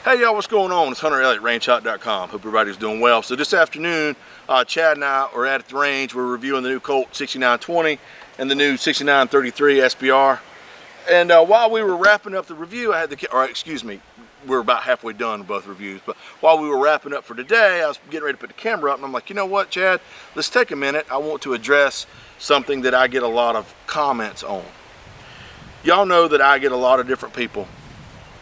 Hey y'all, what's going on? It's Hunter Elliott, rangehot.com. Hope everybody's doing well. So this afternoon, Chad and I are at the range. We're reviewing the new Colt 6920 and the new 6933 SBR. And while we were wrapping up the review, we're about halfway done with both reviews. But while we were wrapping up for today, I was getting ready to put the camera up, and I'm like, you know what, Chad? Let's take a minute. I want to address something that I get a lot of comments on. Y'all know that I get a lot of different people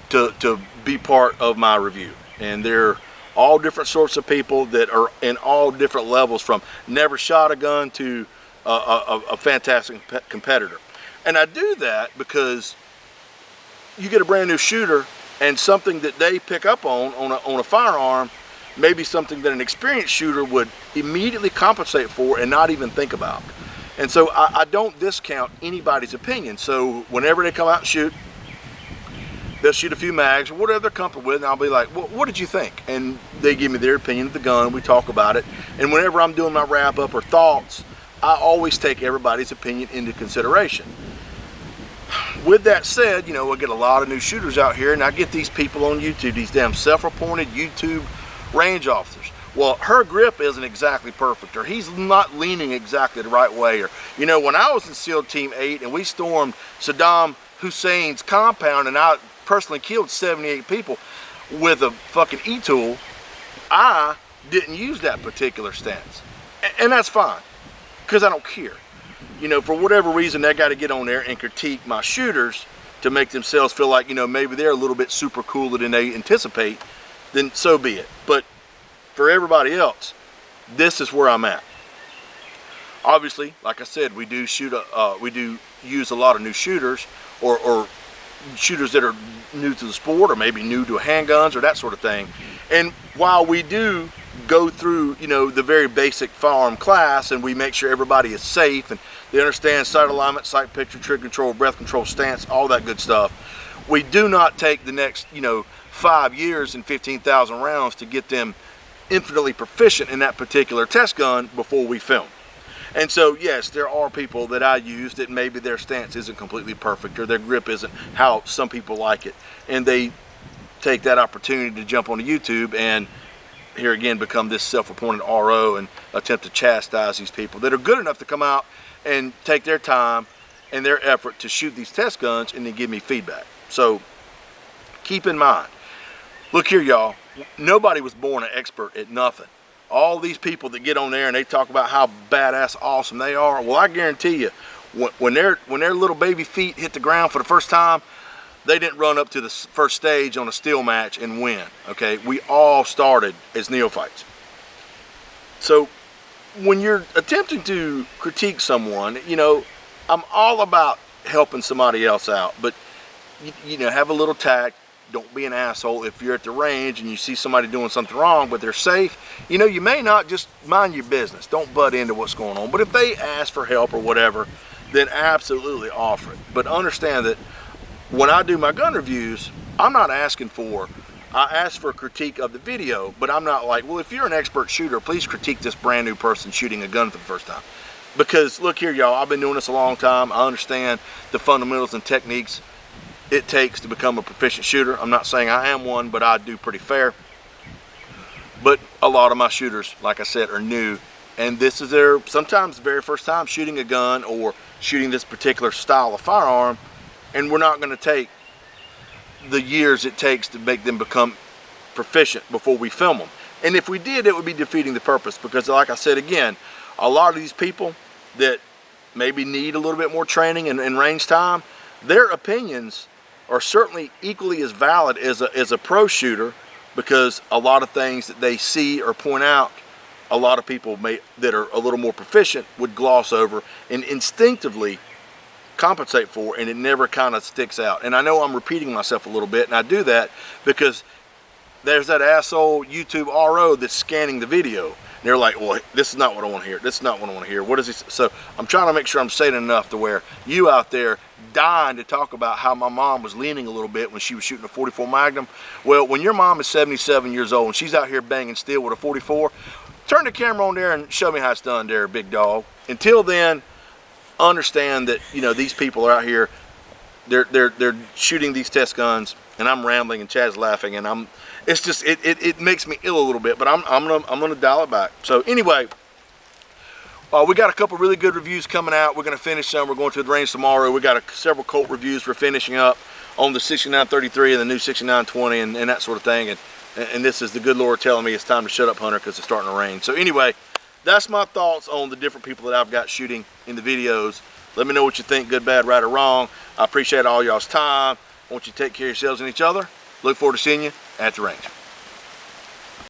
to be part of my review, and they're all different sorts of people that are in all different levels, from never shot a gun to a fantastic competitor. And I do that because you get a brand new shooter, and something that they pick up on a firearm may be something that an experienced shooter would immediately compensate for and not even think about. And so I don't discount anybody's opinion. So whenever they come out and shoot, they'll shoot a few mags or whatever they're comfortable with, and I'll be like, well, what did you think? And they give me their opinion of the gun. We talk about it. And whenever I'm doing my wrap up or thoughts, I always take everybody's opinion into consideration. With that said, you know, I get a lot of new shooters out here, and I get these people on YouTube, these damn self-appointed YouTube range officers. Well, her grip isn't exactly perfect, or he's not leaning exactly the right way. Or, you know, when I was in SEAL Team 8 and we stormed Saddam Hussein's compound and I personally killed 78 people with a fucking e-tool, I didn't use that particular stance. And that's fine, because I don't care. You know, for whatever reason, they got to get on there and critique my shooters to make themselves feel like, you know, maybe they're a little bit super cooler than they anticipate, then so be it. But for everybody else, this is where I'm at. Obviously, like I said, we do use a lot of new shooters, or shooters that are new to the sport, or maybe new to handguns or that sort of thing. And while we do go through, you know, the very basic firearm class, and we make sure everybody is safe and they understand sight alignment, sight picture, trigger control, breath control, stance, all that good stuff, we do not take the next, you know, 5 years and 15,000 rounds to get them infinitely proficient in that particular test gun before we film. And so, yes, there are people that I use that maybe their stance isn't completely perfect, or their grip isn't how some people like it, and they take that opportunity to jump onto YouTube and here again become this self-appointed RO and attempt to chastise these people that are good enough to come out and take their time and their effort to shoot these test guns and then give me feedback. So keep in mind, look here, y'all, nobody was born an expert at nothing. All these people that get on there and they talk about how badass awesome they are, well, I guarantee you, when their little baby feet hit the ground for the first time, they didn't run up to the first stage on a steel match and win, okay? We all started as neophytes. So when you're attempting to critique someone, you know, I'm all about helping somebody else out, but you know, have a little tact. Don't be an asshole. If you're at the range and you see somebody doing something wrong but they're safe, you know, you may not, just mind your business. Don't butt into what's going on. But if they ask for help or whatever, then absolutely offer it. But understand that when I do my gun reviews, I'm not asking for, I ask for a critique of the video, but I'm not like, well, if you're an expert shooter, please critique this brand new person shooting a gun for the first time. Because look here, y'all, I've been doing this a long time. I understand the fundamentals and techniques it takes to become a proficient shooter. I'm not saying I am one, but I do pretty fair. But a lot of my shooters, like I said, are new, and this is their sometimes the very first time shooting a gun or shooting this particular style of firearm, and we're not going to take the years it takes to make them become proficient before we film them. And if we did, it would be defeating the purpose, because like I said again, a lot of these people that maybe need a little bit more training and range time, their opinions are certainly equally as valid as a pro shooter, because a lot of things that they see or point out, a lot of people that are a little more proficient would gloss over and instinctively compensate for, and it never kind of sticks out. And I know I'm repeating myself a little bit, and I do that because there's that asshole YouTube RO that's scanning the video. And they're like, well, this is not what I want to hear. This is not what I want to hear. What is this? So I'm trying to make sure I'm saying enough to where you out there dying to talk about how my mom was leaning a little bit when she was shooting a 44 Magnum. Well, when your mom is 77 years old and she's out here banging steel with a 44, turn the camera on there and show me how it's done there, big dog. Until then, understand that, you know, these people are out here, they're shooting these test guns and I'm rambling and Chad's laughing, and it's just it makes me ill a little bit, but I'm gonna dial it back. So anyway, we got a couple really good reviews coming out. We're gonna finish some. We're going to the range tomorrow. We got several colt reviews we're finishing up on the 6933 and the new 6920 and that sort of thing. And this is the good Lord telling me it's time to shut up, Hunter, because it's starting to rain. So anyway, that's my thoughts on the different people that I've got shooting in the videos. Let me know what you think, good, bad, right, or wrong. I appreciate all y'all's time. I want you to take care of yourselves and each other. Look forward to seeing you at the range.